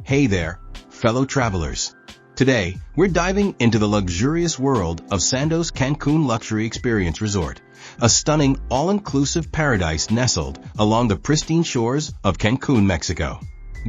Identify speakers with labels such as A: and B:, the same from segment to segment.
A: Hey there, fellow travelers. Today, we're diving into the luxurious world of Sandos Cancun Luxury Experience Resort, a stunning, all-inclusive paradise nestled along the pristine shores of Cancun, Mexico.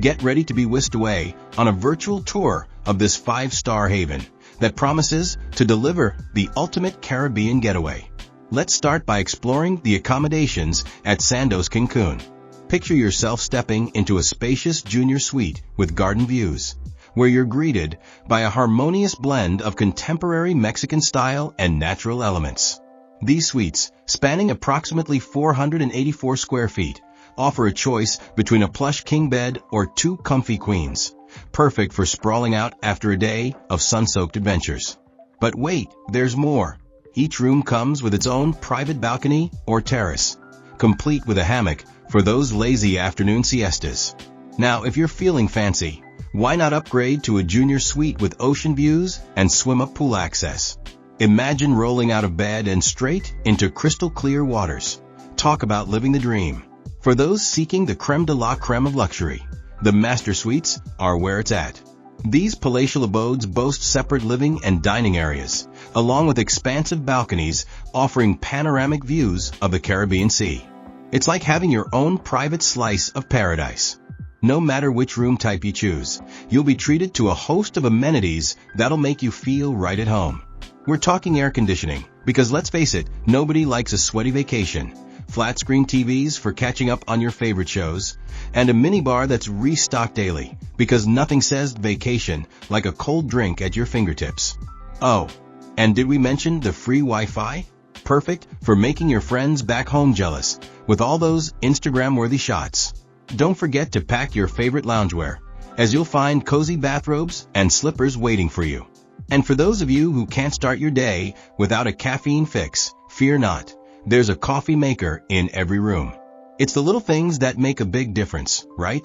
A: Get ready to be whisked away on a virtual tour of this five-star haven that promises to deliver the ultimate Caribbean getaway. Let's start by exploring the accommodations at Sandos Cancun. Picture yourself stepping into a spacious junior suite with garden views, where you're greeted by a harmonious blend of contemporary Mexican style and natural elements. These suites, spanning approximately 484 square feet, offer a choice between a plush king bed or two comfy queens, perfect for sprawling out after a day of sun-soaked adventures. But wait, there's more. Each room comes with its own private balcony or terrace, complete with a hammock for those lazy afternoon siestas. Now, if you're feeling fancy, why not upgrade to a junior suite with ocean views and swim-up pool access? Imagine rolling out of bed and straight into crystal-clear waters. Talk about living the dream. For those seeking the creme de la creme of luxury, the master suites are where it's at. These palatial abodes boast separate living and dining areas, along with expansive balconies offering panoramic views of the Caribbean Sea. It's like having your own private slice of paradise. No matter which room type you choose, you'll be treated to a host of amenities that'll make you feel right at home. We're talking air conditioning, because let's face it, nobody likes a sweaty vacation. Flat-screen TVs for catching up on your favorite shows, and a minibar that's restocked daily, because nothing says vacation like a cold drink at your fingertips. Oh, and did we mention the free Wi-Fi? Perfect for making your friends back home jealous with all those Instagram-worthy shots. Don't forget to pack your favorite loungewear, as you'll find cozy bathrobes and slippers waiting for you. And for those of you who can't start your day without a caffeine fix, fear not. There's a coffee maker in every room. It's the little things that make a big difference, right?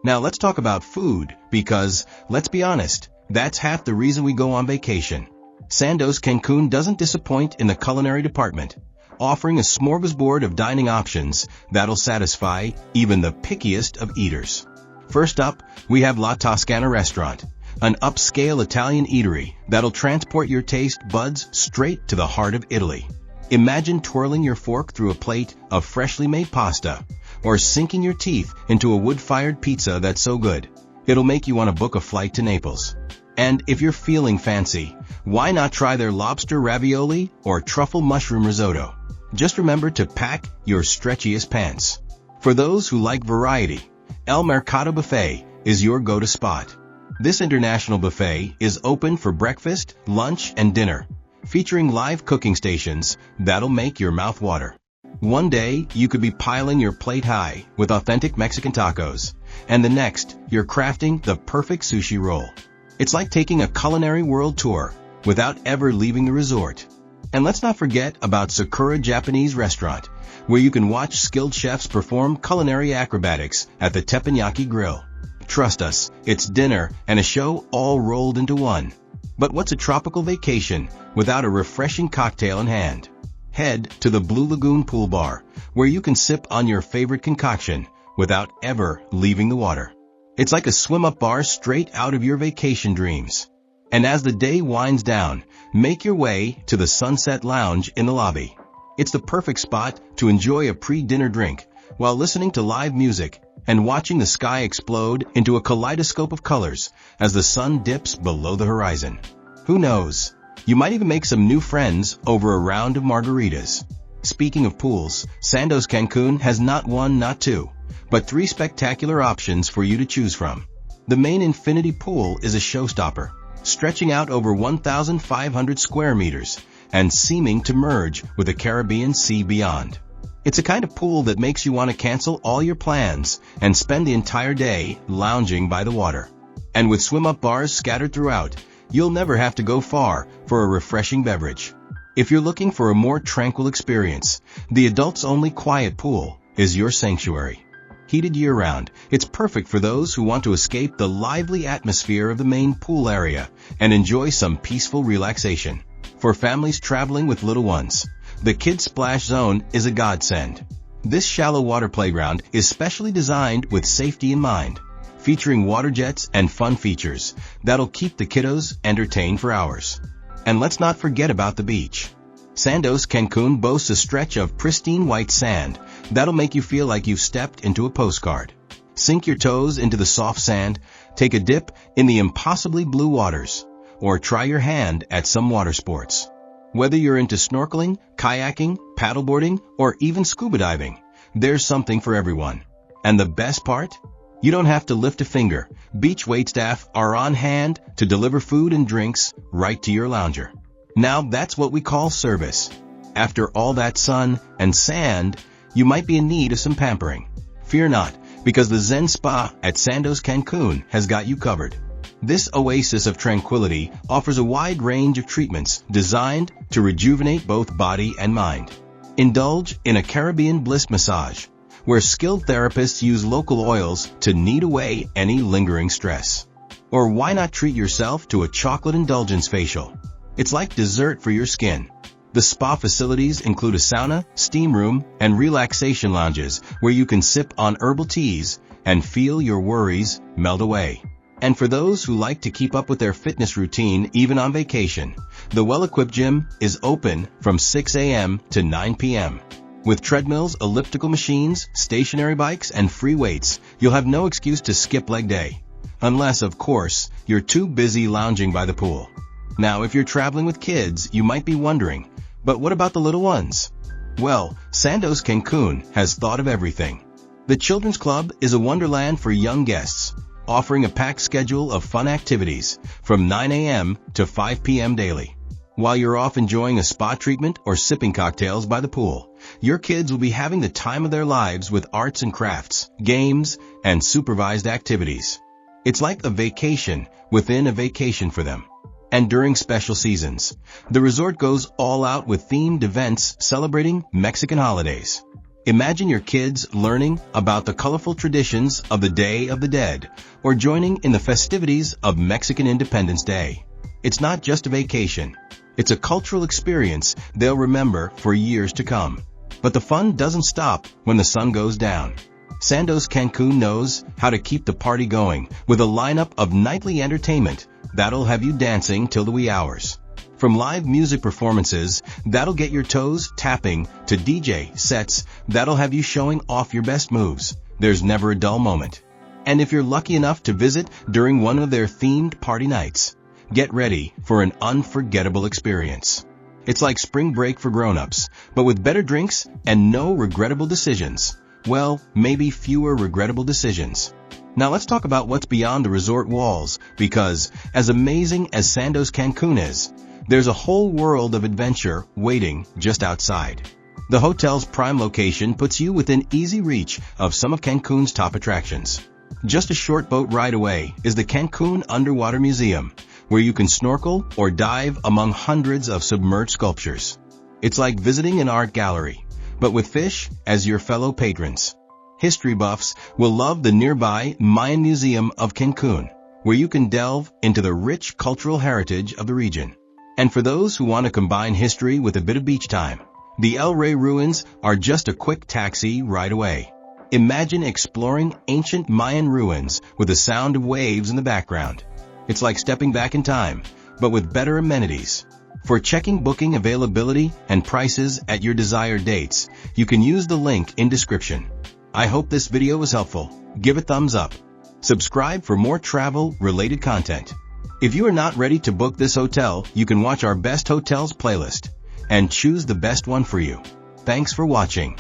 A: Now let's talk about food, because, let's be honest, that's half the reason we go on vacation. Sandos Cancun doesn't disappoint in the culinary department, offering a smorgasbord of dining options that'll satisfy even the pickiest of eaters. First up, we have La Toscana Restaurant, an upscale Italian eatery that'll transport your taste buds straight to the heart of Italy. Imagine twirling your fork through a plate of freshly made pasta, or sinking your teeth into a wood-fired pizza that's so good, it'll make you want to book a flight to Naples. And if you're feeling fancy, why not try their lobster ravioli or truffle mushroom risotto? Just remember to pack your stretchiest pants. For those who like variety, El Mercado Buffet is your go-to spot. This international buffet is open for breakfast, lunch, and dinner, featuring live cooking stations that'll make your mouth water. One day, you could be piling your plate high with authentic Mexican tacos, and the next, you're crafting the perfect sushi roll. It's like taking a culinary world tour without ever leaving the resort. And let's not forget about Sakura Japanese Restaurant, where you can watch skilled chefs perform culinary acrobatics at the teppanyaki grill. Trust us, it's dinner and a show all rolled into one. But what's a tropical vacation without a refreshing cocktail in hand? Head to the Blue Lagoon Pool Bar, where you can sip on your favorite concoction without ever leaving the water. It's like a swim-up bar straight out of your vacation dreams. And as the day winds down, make your way to the Sunset Lounge in the lobby. It's the perfect spot to enjoy a pre-dinner drink while listening to live music and watching the sky explode into a kaleidoscope of colors as the sun dips below the horizon. Who knows? You might even make some new friends over a round of margaritas. Speaking of pools, Sandos Cancun has not one, not two, but three spectacular options for you to choose from. The main infinity pool is a showstopper, stretching out over 1,500 square meters and seeming to merge with the Caribbean Sea beyond. It's a kind of pool that makes you want to cancel all your plans and spend the entire day lounging by the water. And with swim-up bars scattered throughout, you'll never have to go far for a refreshing beverage. If you're looking for a more tranquil experience, the adults-only quiet pool is your sanctuary. Heated year-round, it's perfect for those who want to escape the lively atmosphere of the main pool area and enjoy some peaceful relaxation. For families traveling with little ones, the Kids Splash Zone is a godsend. This shallow water playground is specially designed with safety in mind, featuring water jets and fun features that'll keep the kiddos entertained for hours. And let's not forget about the beach. Sandos Cancun boasts a stretch of pristine white sand that'll make you feel like you've stepped into a postcard. Sink your toes into the soft sand, take a dip in the impossibly blue waters, or try your hand at some water sports. Whether you're into snorkeling, kayaking, paddleboarding, or even scuba diving, there's something for everyone. And the best part? You don't have to lift a finger. Beach waitstaff are on hand to deliver food and drinks right to your lounger. Now that's what we call service. After all that sun and sand, you might be in need of some pampering. Fear not, because the Zen Spa at Sandos Cancun has got you covered. This oasis of tranquility offers a wide range of treatments designed to rejuvenate both body and mind. Indulge in a Caribbean bliss massage, where skilled therapists use local oils to knead away any lingering stress. Or why not treat yourself to a chocolate indulgence facial? It's like dessert for your skin. The spa facilities include a sauna, steam room, and relaxation lounges where you can sip on herbal teas and feel your worries melt away. And for those who like to keep up with their fitness routine even on vacation, the well-equipped gym is open from 6 a.m. to 9 p.m. With treadmills, elliptical machines, stationary bikes, and free weights, you'll have no excuse to skip leg day. Unless, of course, you're too busy lounging by the pool. Now, if you're traveling with kids, you might be wondering, but what about the little ones? Well, Sandos Cancun has thought of everything. The Children's Club is a wonderland for young guests, offering a packed schedule of fun activities from 9 a.m. to 5 p.m. daily. While you're off enjoying a spa treatment or sipping cocktails by the pool, your kids will be having the time of their lives with arts and crafts, games, and supervised activities. It's like a vacation within a vacation for them. And during special seasons, the resort goes all out with themed events celebrating Mexican holidays. Imagine your kids learning about the colorful traditions of the Day of the Dead or joining in the festivities of Mexican Independence Day. It's not just a vacation. It's a cultural experience they'll remember for years to come. But the fun doesn't stop when the sun goes down. Sandos Cancun knows how to keep the party going with a lineup of nightly entertainment that'll have you dancing till the wee hours. From live music performances that'll get your toes tapping to DJ sets that'll have you showing off your best moves, there's never a dull moment. And if you're lucky enough to visit during one of their themed party nights, get ready for an unforgettable experience. It's like spring break for grown-ups, but with better drinks and no regrettable decisions. Well, maybe fewer regrettable decisions. Now let's talk about what's beyond the resort walls, because as amazing as Sandos Cancun is, there's a whole world of adventure waiting just outside. The hotel's prime location puts you within easy reach of some of Cancun's top attractions. Just a short boat ride away is the Cancun Underwater Museum, where you can snorkel or dive among hundreds of submerged sculptures. It's like visiting an art gallery, but with fish as your fellow patrons. History buffs will love the nearby Mayan Museum of Cancun, where you can delve into the rich cultural heritage of the region. And for those who want to combine history with a bit of beach time, the El Rey ruins are just a quick taxi ride away. Imagine exploring ancient Mayan ruins with the sound of waves in the background. It's like stepping back in time, but with better amenities. For checking booking availability and prices at your desired dates, you can use the link in description. I hope this video was helpful. Give a thumbs up. Subscribe for more travel-related content. If you are not ready to book this hotel, you can watch our Best Hotels playlist and choose the best one for you. Thanks for watching.